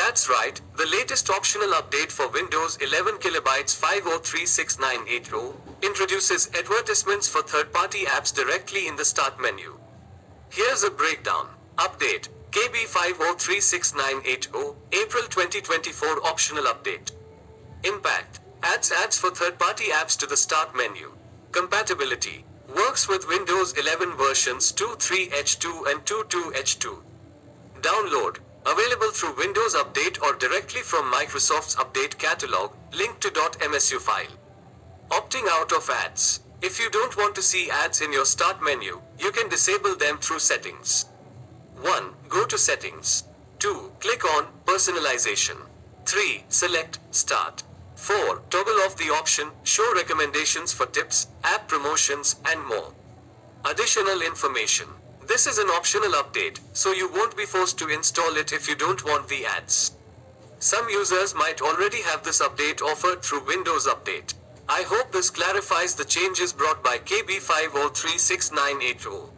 That's right, the latest optional update for Windows 11 KB5036980 introduces advertisements for third-party apps directly in the Start menu. Here's a breakdown. Update KB5036980 April 2024 optional update. Impact adds for third-party apps to the Start menu. Compatibility works with Windows 11 versions 2.3H2 and 2.2H2. Download available through Windows Update or directly from Microsoft's Update Catalog, linked to .msu file. Opting out of ads. If you don't want to see ads in your Start menu, you can disable them through Settings. 1. Go to Settings. 2. Click on Personalization. 3. Select Start. 4. Toggle off the option Show Recommendations for tips, app promotions, and more. Additional information. This is an optional update, so you won't be forced to install it if you don't want the ads. Some users might already have this update offered through Windows Update. I hope this clarifies the changes brought by KB5036980.